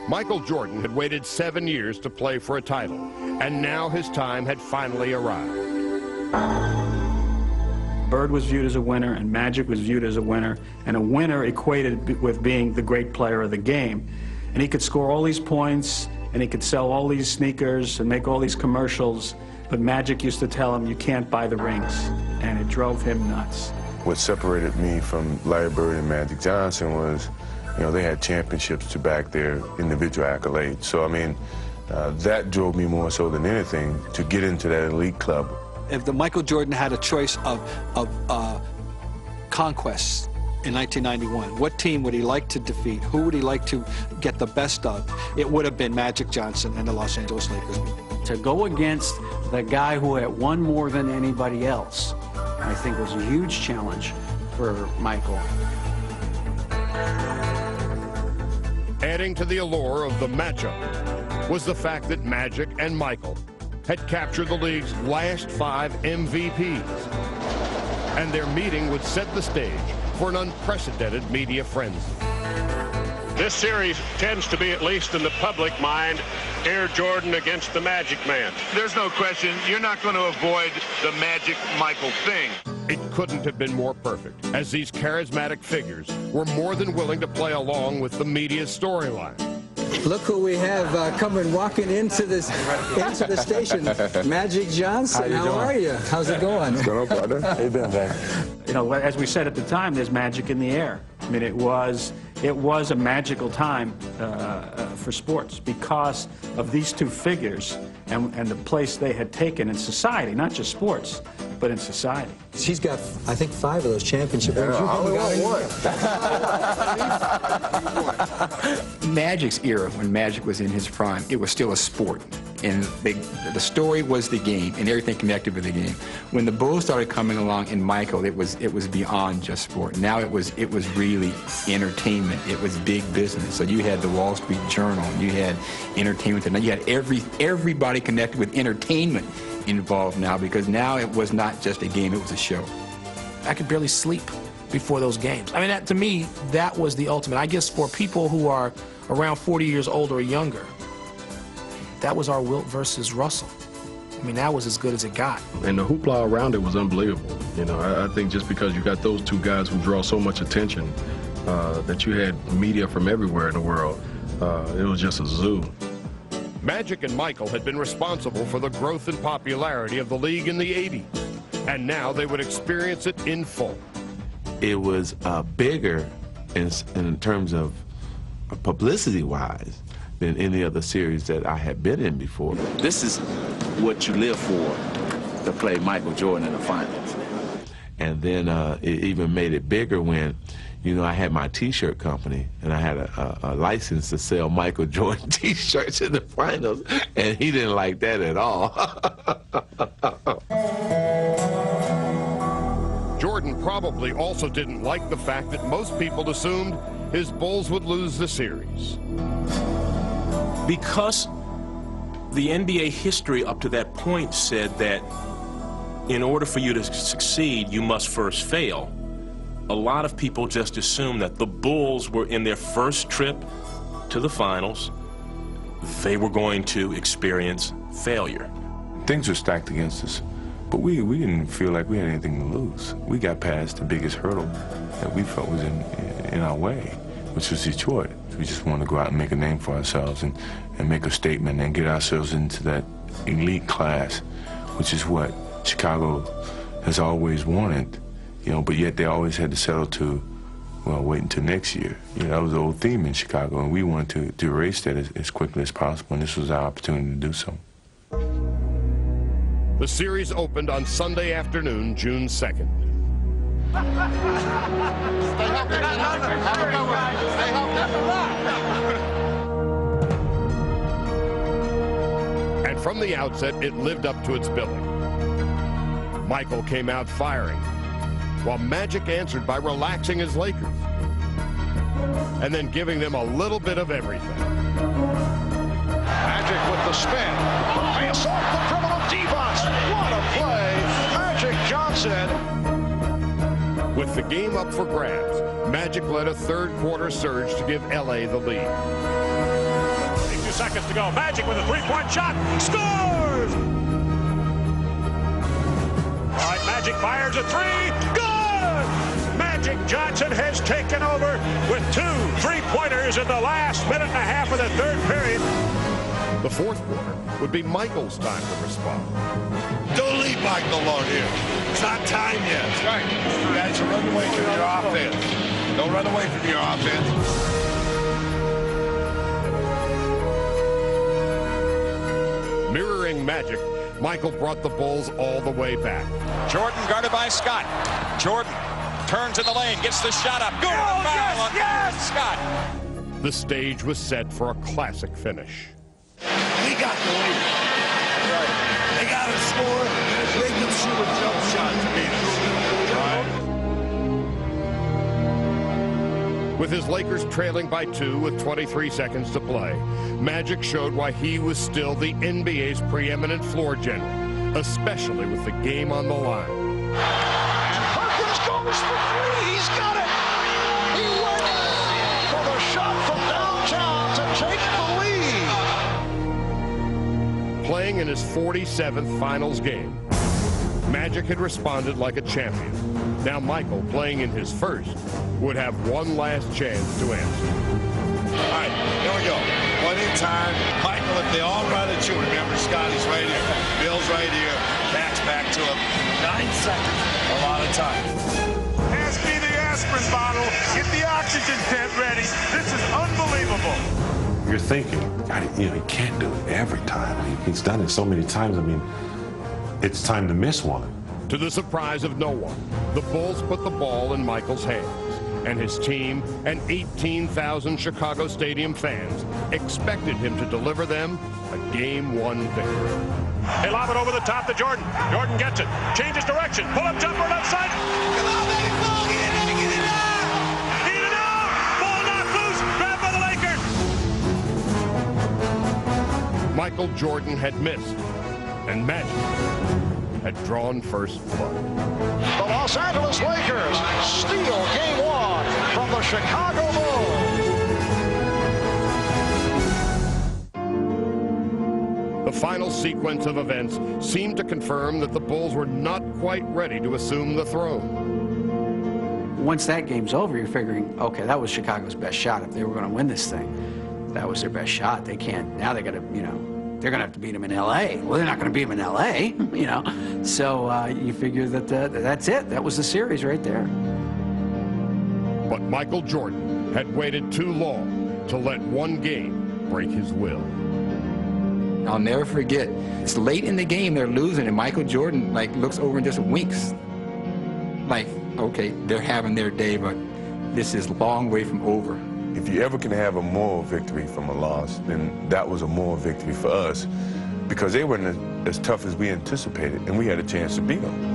Michael Jordan had waited 7 years to play for a title, and now his time had finally arrived. Bird was viewed as a winner, and Magic was viewed as a winner, and a winner equated with being the great player of the game. And he could score all these points, and he could sell all these sneakers and make all these commercials, but Magic used to tell him, you can't buy the rings, and it drove him nuts. What separated me from Larry Bird and Magic Johnson was, you know, they had championships to back their individual accolades. So, I mean, that drove me more so than anything to get into that elite club. If the Michael Jordan had a choice of conquests in 1991, what team would he like to defeat? Who would he like to get the best of? It would have been Magic Johnson and the Los Angeles Lakers. To go against the guy who had won more than anybody else, I think was a huge challenge for Michael. Adding to the allure of the matchup was the fact that Magic and Michael had captured the league's last 5 MVPs, and their meeting would set the stage for an unprecedented media frenzy. This series tends to be, at least in the public mind, Air Jordan against the Magic Man. There's no question you're not going to avoid the Magic-Michael thing. It couldn't have been more perfect, as these charismatic figures were more than willing to play along with the media's storyline. Look who we have walking into the station. Magic Johnson, how are you? How's it going? What's going on, partner? How you been, man? You know, as we said at the time, there's magic in the air. I mean, it was a magical time for sports because of these two figures and the place they had taken in society, not just sports, but in society. She's got, I think, 5 of those championship rings. I only want one. Magic's era, when Magic was in his prime, it was still a sport. And the story was the game and everything connected with the game. When the Bulls started coming along in Michael, it was beyond just sport. Now it was really entertainment. It was big business. So you had the Wall Street Journal, you had Entertainment Tonight, you had everybody connected with entertainment involved now, because now it was not just a game, it was a show. I could barely sleep before those games. I mean, to me, that was the ultimate. I guess for people who are around 40 years old or younger, that was our Wilt versus Russell. I mean, that was as good as it got. And the hoopla around it was unbelievable. You know, I think just because you got those two guys who draw so much attention, that you had media from everywhere in the world, it was just a zoo. Magic and Michael had been responsible for the growth and popularity of the league in the 80s, and now they would experience it in full. It was bigger in terms of publicity-wise than any other series that I had been in before. This is what you live for, to play Michael Jordan in the finals. And then it even made it bigger when, you know, I had my T-shirt company, and I had a license to sell Michael Jordan T-shirts in the finals, and he didn't like that at all. Jordan probably also didn't like the fact that most people assumed his Bulls would lose the series. Because the NBA history up to that point said that in order for you to succeed, you must first fail. A lot of people just assumed that the Bulls were in their first trip to the finals. They were going to experience failure. Things were stacked against us, but we didn't feel like we had anything to lose. We got past the biggest hurdle that we felt was in our way, which was Detroit. We just wanted to go out and make a name for ourselves and make a statement and get ourselves into that elite class, which is what Chicago has always wanted, you know, but yet they always had to settle to, well, wait until next year. You know, that was the old theme in Chicago, and we wanted to erase that as quickly as possible, and this was our opportunity to do so. The series opened on Sunday afternoon, June 2nd. And from the outset, it lived up to its billing. Michael came out firing, while Magic answered by relaxing his Lakers, and then giving them a little bit of everything. Magic with the spin. Pass off the criminal defense. What a play. Magic Johnson. With the game up for grabs, Magic led a third-quarter surge to give LA the lead. seconds to go. Magic with a three-point shot. Scores! All right, Magic fires a three. Good! Magic Johnson has taken over with 2 3-pointers in the last minute and a half of the third period. The fourth quarter would be Michael's time to respond. Don't leave Michael alone here. It's not time yet. That's right. You guys should run away from your offense. Don't run away from your offense. Mirroring Magic, Michael brought the Bulls all the way back. Jordan guarded by Scott. Jordan turns in the lane, gets the shot up. Good foul on Scott. The stage was set for a classic finish. We got the lead. Right. They got to score. They can shoot a jump shot to beat us. Right. With his Lakers trailing by 2 with 23 seconds to play, Magic showed why he was still the NBA's preeminent floor general, especially with the game on the line. And Perkins goes for 3. He's got it. He went for the shot from downtown to take the lead. Playing in his 47th finals game, Magic had responded like a champion. Now Michael, playing in his first, would have one last chance to answer. All right, here we go. One in time. Michael, if they all run at you, remember Scotty's right here. Bill's right here. Catch back to him. 9 seconds. A lot of time. Pass me the aspirin bottle. Get the oxygen tent ready. This is unbelievable. You're thinking, you know, he can't do it every time. He's done it so many times. I mean, it's time to miss one. To the surprise of no one, the Bulls put the ball in Michael's hands, and his team and 18,000 Chicago Stadium fans expected him to deliver them a Game-1 victory. They lob it over the top to Jordan. Jordan gets it, changes direction, pull-up jumper left side. Come on, baby, ball, get it in, get it out! Get it out! Ball knocked loose, grabbed by the Lakers. Michael Jordan had missed, and Magic had drawn first blood. The Los Angeles Lakers steal Game-1 from the Chicago Bulls. The final sequence of events seemed to confirm that the Bulls were not quite ready to assume the throne. Once that game's over, you're figuring, okay, that was Chicago's best shot. If they were going to win this thing, that was their best shot. They can't, now they got to, you know, they're going to have to beat them in L.A. Well, they're not going to beat them in L.A., you know. So you figure that that's it. That was the series right there. But Michael Jordan had waited too long to let one game break his will. I'll never forget. It's late in the game. They're losing, and Michael Jordan, like, looks over and just winks. Like, okay, they're having their day, but this is a long way from over. If you ever can have a moral victory from a loss, then that was a moral victory for us because they weren't as tough as we anticipated, and we had a chance to beat them.